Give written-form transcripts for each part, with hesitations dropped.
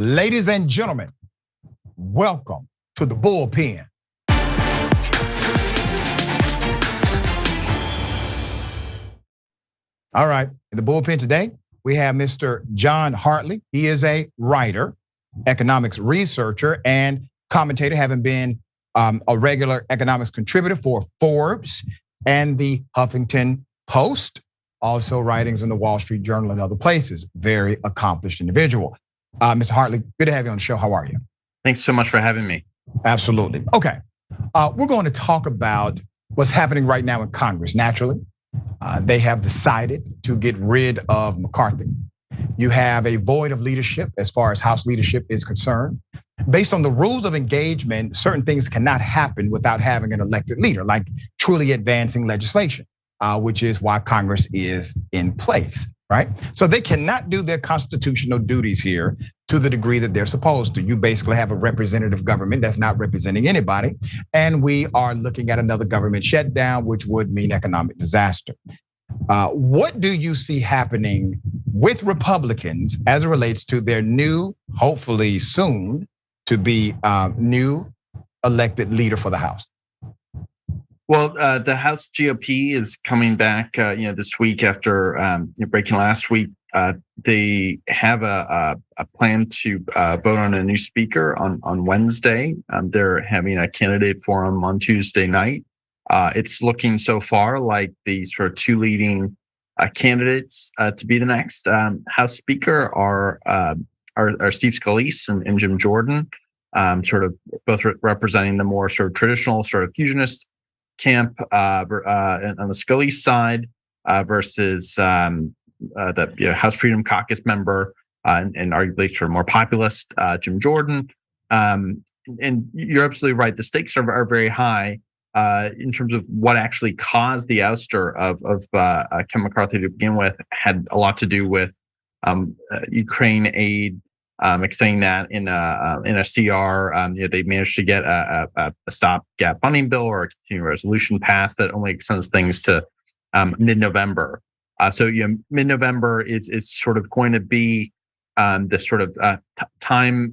Ladies and gentlemen, welcome to the Bullpen. All right, in the Bullpen today, we have Mr. Jon Hartley. He is a writer, economics researcher, and commentator, having been a regular economics contributor for Forbes and the Huffington Post, also writings in the Wall Street Journal and other places. Very accomplished individual. Mr. Hartley, good to have you on the show. How are you? Thanks so much for having me. Absolutely. Okay, we're going to talk about what's happening right now in Congress. Naturally, they have decided to get rid of McCarthy. You have a void of leadership as far as House leadership is concerned. Based on the rules of engagement, certain things cannot happen without having an elected leader, like truly advancing legislation, which is why Congress is in place, right? So they cannot do their constitutional duties here to the degree that they're supposed to. You basically have a representative government that's not representing anybody. And we are looking at another government shutdown, which would mean economic disaster. What do you see happening with Republicans as it relates to their new, hopefully soon to be new elected leader for the House? Well, the House GOP is coming back, this week after breaking last week. They have a plan to vote on a new speaker on Wednesday. They're having a candidate forum on Tuesday night. It's looking so far like the sort of two leading candidates to be the next House Speaker are Steve Scalise and Jim Jordan, sort of both representing the more sort of traditional sort of fusionist camp on the Scalise side versus the House Freedom Caucus member and arguably sort of more populist Jim Jordan. And you're absolutely right. The stakes are very high in terms of what actually caused the ouster of Kevin McCarthy to begin with. Had a lot to do with Ukraine aid. Saying that in a CR, they managed to get a stopgap funding bill or a continuing resolution passed that only extends things to mid-November. So mid-November is sort of going to be this sort of time.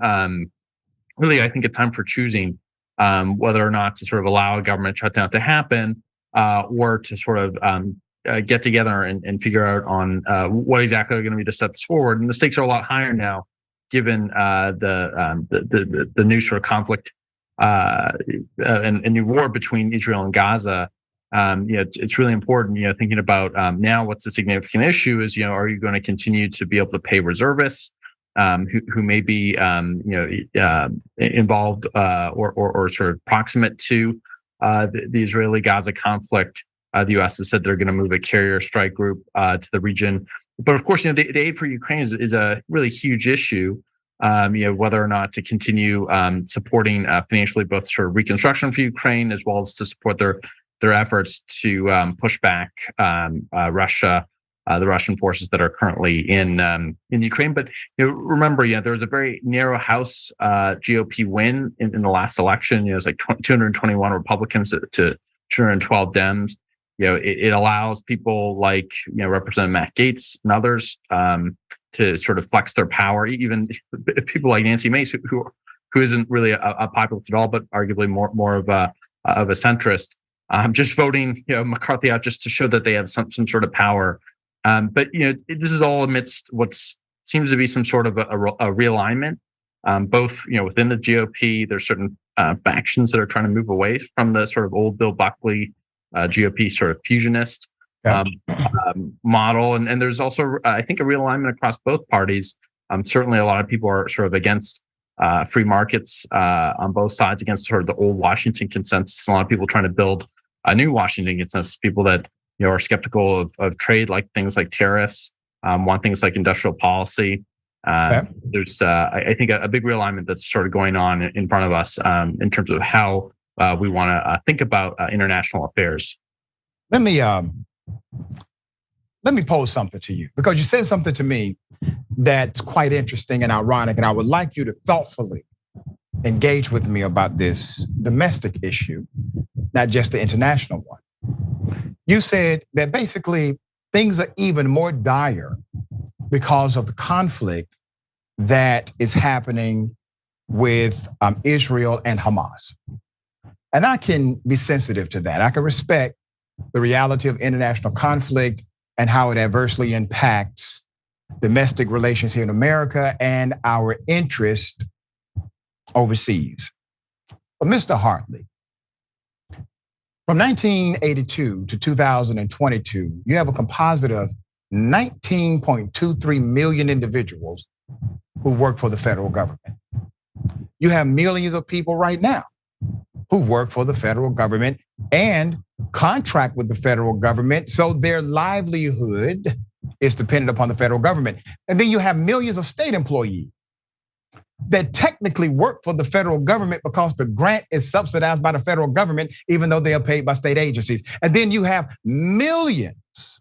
Really, I think a time for choosing whether or not to sort of allow a government shutdown to happen, or to sort of get together and figure out on what exactly are going to be the steps forward. And the stakes are a lot higher now, given the new sort of conflict and new war between Israel and Gaza. It's really important, thinking about now what's the significant issue is, are you going to continue to be able to pay reservists who may be involved or sort of proximate to the Israeli-Gaza conflict? The U.S. has said they're going to move a carrier strike group to the region. But of course, the aid for Ukraine is a really huge issue. Whether or not to continue supporting financially both sort of reconstruction for Ukraine as well as to support their efforts to push back Russia, the Russian forces that are currently in Ukraine. But remember, there was a very narrow House GOP win in the last election. It was like 221 Republicans to 212 Dems. It allows people like Representative Matt Gaetz and others to sort of flex their power. Even people like Nancy Mace, who isn't really a populist at all, but arguably more of a centrist, just voting McCarthy out just to show that they have some sort of power. But this is all amidst what seems to be some sort of a realignment, both within the GOP. There's certain factions that are trying to move away from the sort of old Bill Buckley GOP sort of fusionist model, and there's also I think a realignment across both parties. Certainly, a lot of people are sort of against free markets on both sides, against sort of the old Washington consensus. A lot of people trying to build a new Washington consensus. People that are skeptical of trade, like things like tariffs, want things like industrial policy. There's I think a big realignment that's sort of going on in front of us in terms of how we want to think about international affairs. Let me pose something to you, because you said something to me that's quite interesting and ironic, and I would like you to thoughtfully engage with me about this domestic issue, not just the international one. You said that basically things are even more dire because of the conflict that is happening with Israel and Hamas. And I can be sensitive to that. I can respect the reality of international conflict and how it adversely impacts domestic relations here in America and our interest overseas. But Mr. Hartley, from 1982 to 2022, you have a composite of 19.23 million individuals who work for the federal government. You have millions of people right now who work for the federal government and contract with the federal government, so their livelihood is dependent upon the federal government. And then you have millions of state employees that technically work for the federal government because the grant is subsidized by the federal government, even though they are paid by state agencies. And then you have millions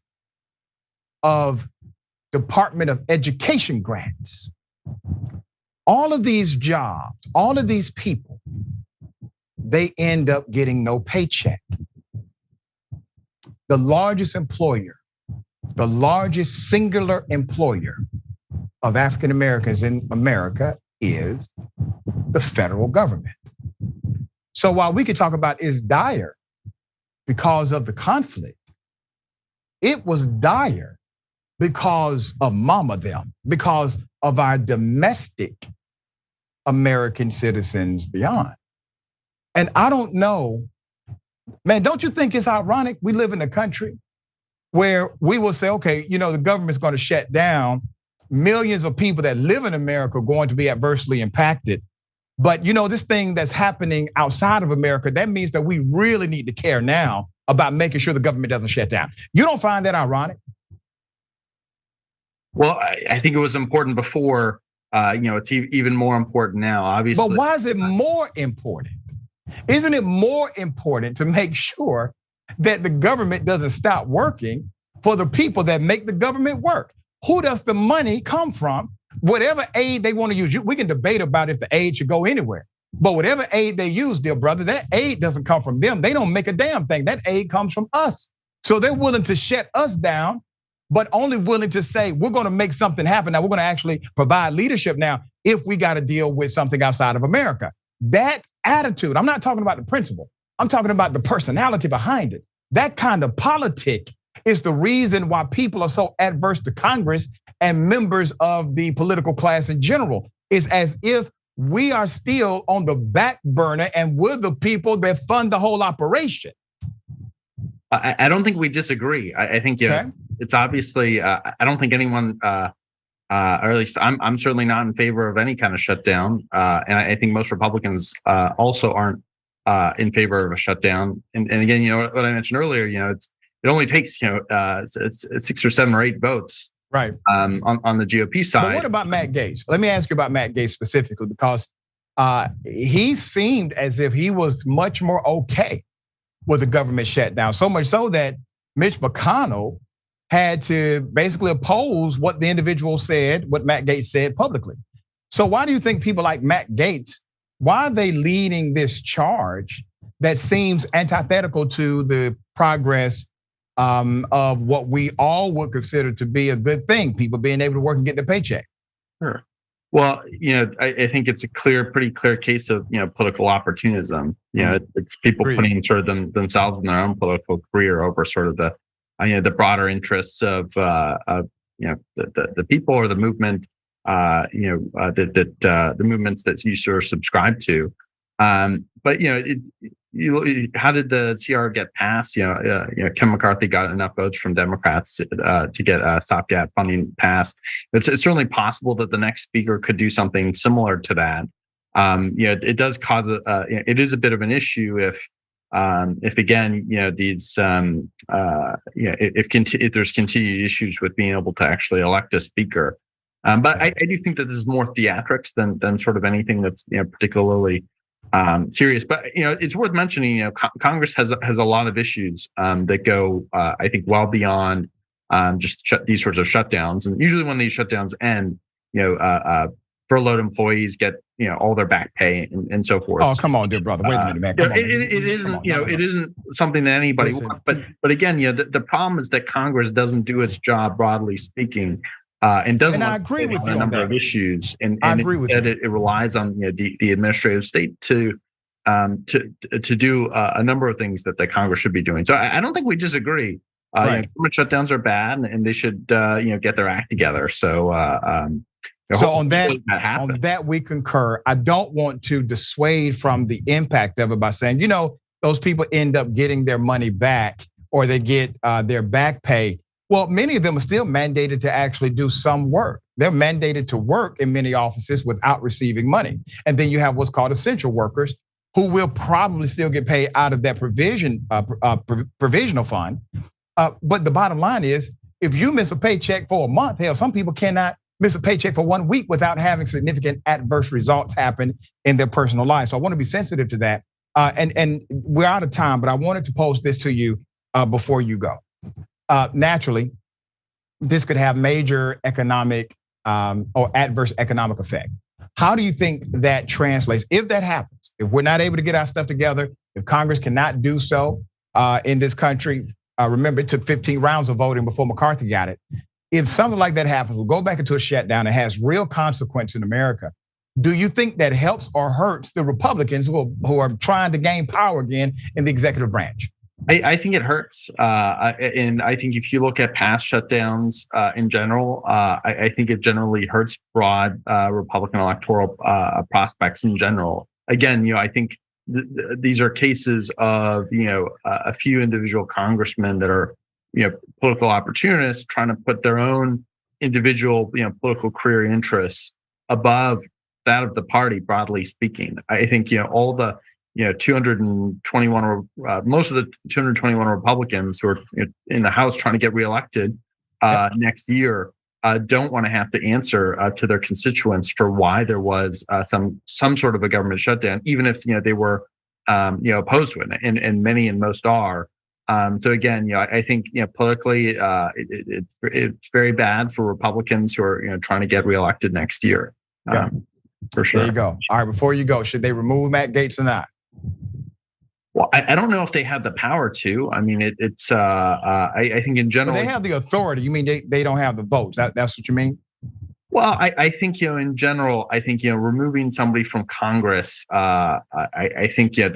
of Department of Education grants. All of these jobs, all of these people, they end up getting no paycheck. The largest employer, the largest singular employer of African Americans in America is the federal government. So while we could talk about it's dire because of the conflict, it was dire because of mama them, because of our domestic American citizens beyond. And I don't know, man, don't you think it's ironic we live in a country where we will say, okay, the government's going to shut down, millions of people that live in America are going to be adversely impacted. But this thing that's happening outside of America, that means that we really need to care now about making sure the government doesn't shut down. You don't find that ironic? Well, I think it was important before, it's even more important now, obviously. But why is it more important? Isn't it more important to make sure that the government doesn't stop working for the people that make the government work? Who does the money come from? Whatever aid they want to use, we can debate about if the aid should go anywhere. But whatever aid they use, dear brother, that aid doesn't come from them. They don't make a damn thing. That aid comes from us. So they're willing to shut us down, but only willing to say, we're going to make something happen. Now we're going to actually provide leadership now if we got to deal with something outside of America. That attitude, I'm not talking about the principle. I'm talking about the personality behind it. That kind of politic is the reason why people are so adverse to Congress and members of the political class in general. It's as if we are still on the back burner and we're the people that fund the whole operation. I don't think we disagree. I think it's obviously, I don't think anyone, or at least I'm certainly not in favor of any kind of shutdown. And I think most Republicans also aren't in favor of a shutdown. And again, what I mentioned earlier, it only takes, it's 6 or 7 or 8 votes. Right. On the GOP side. But what about Matt Gaetz? Let me ask you about Matt Gaetz specifically, because he seemed as if he was much more okay with the government shutdown. So much so that Mitch McConnell had to basically oppose what the individual said, what Matt Gaetz said publicly. So why do you think people like Matt Gaetz, why are they leading this charge that seems antithetical to the progress of what we all would consider to be a good thing, people being able to work and get their paycheck? Sure. Well, I think it's a pretty clear case of, political opportunism. It's people putting sort of themselves in their own political career over sort of the broader interests of the people or the movement, the movements that you sort of subscribe to. But how did the CR get passed? Kevin McCarthy got enough votes from Democrats to get stopgap funding passed. It's certainly possible that the next speaker could do something similar to that. It does cause it is a bit of an issue if again, these if there's continued issues with being able to actually elect a speaker. But I do think that this is more theatrics than sort of anything that's particularly serious. But it's worth mentioning. Congress has a lot of issues that go, I think, well beyond just these sorts of shutdowns. And usually, when these shutdowns end, furloughed employees get all their back pay and so forth. Oh, come on, dear brother. Wait a minute, man. It isn't something that anybody wants. But again, the problem is that Congress doesn't do its job, broadly speaking, and doesn't. And I agree with you on a on number that. of issues, and I agree with you. it relies on the administrative state to do a number of things that the Congress should be doing. So I don't think we disagree. Right. Government shutdowns are bad, and they should get their act together. So so on that we concur. I don't want to dissuade from the impact of it by saying, those people end up getting their money back or they get their back pay. Well, many of them are still mandated to actually do some work. They're mandated to work in many offices without receiving money. And then you have what's called essential workers who will probably still get paid out of that provisional fund. But the bottom line is, if you miss a paycheck for a month, hell, some people cannot miss a paycheck for 1 week without having significant adverse results happen in their personal life. So I want to be sensitive to that. And we're out of time, but I wanted to pose this to you before you go. Naturally, this could have major economic or adverse economic effect. How do you think that translates? If that happens, if we're not able to get our stuff together, if Congress cannot do so in this country, remember it took 15 rounds of voting before McCarthy got it. If something like that happens, we'll go back into a shutdown. It has real consequence in America. Do you think that helps or hurts the Republicans who are trying to gain power again in the executive branch? I think it hurts. And I think if you look at past shutdowns in general, I think it generally hurts broad Republican electoral prospects in general. Again, I think these are cases of, a few individual congressmen that are, political opportunists trying to put their own individual, political career interests above that of the party, broadly speaking. I think, all the, 221, most of the 221 Republicans who are in the House trying to get reelected next year don't want to have to answer to their constituents for why there was some sort of a government shutdown, even if they were opposed to it, and many and most are. So again, I think politically it's very bad for Republicans who are trying to get reelected next year. For sure. There you go. All right, before you go, should they remove Matt Gaetz or not? Well, I don't know if they have the power to. I mean, it's. I think in general, but they have the authority. You mean they don't have the votes? That's what you mean? Well, I think in general, I think removing somebody from Congress. I think at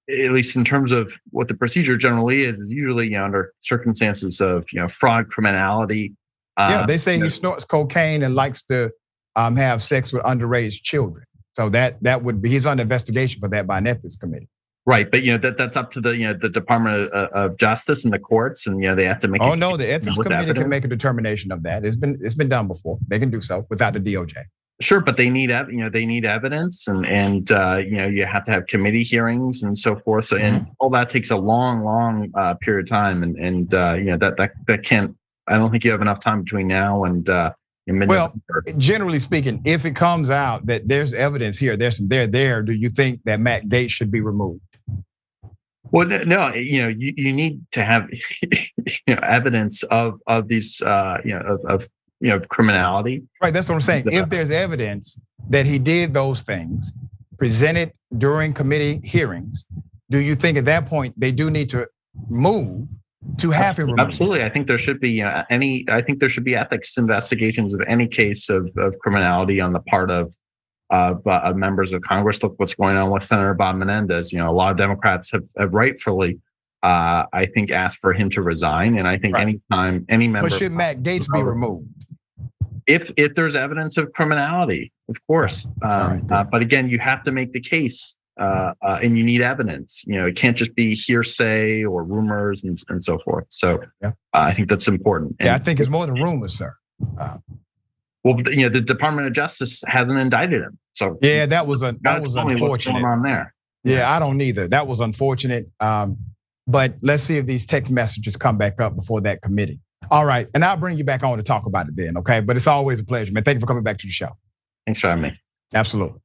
least in terms of what the procedure generally is usually under circumstances of fraud, criminality. Yeah, they say he snorts cocaine and likes to have sex with underage children. So that would be, he's under investigation for that by an ethics committee. Right, but that's up to the Department of Justice and the courts, and they have to make. Oh no, the ethics committee can make a determination of that. It's been done before. They can do so without the DOJ. Sure, but they need evidence, and you have to have committee hearings and so forth. So and all that takes a long period of time, and that can't. I don't think you have enough time between now and. Well, generally speaking, if it comes out that there's evidence here, there's some there, do you think that Matt Gaetz should be removed? Well, no, you need to have evidence of these of criminality. Right, that's what I'm saying. If there's evidence that he did those things presented during committee hearings, do you think at that point they do need to move to have him removed? Absolutely. I think there should be I think there should be ethics investigations of any case of criminality on the part of members of Congress. Look what's going on with Senator Bob Menendez. A lot of Democrats have rightfully, I think, asked for him to resign. And I think anytime any member. But should Matt Gaetz be removed? If there's evidence of criminality, of course. But again, you have to make the case. And you need evidence. It can't just be hearsay or rumors and so forth. So I think that's important. I think it's more than rumors, sir. Well, the Department of Justice hasn't indicted him. So that was unfortunate. What's going on there? Yeah, I don't either. That was unfortunate. But let's see if these text messages come back up before that committee. All right, and I'll bring you back on to talk about it then. Okay, but it's always a pleasure, man. Thank you for coming back to the show. Thanks for having me. Absolutely.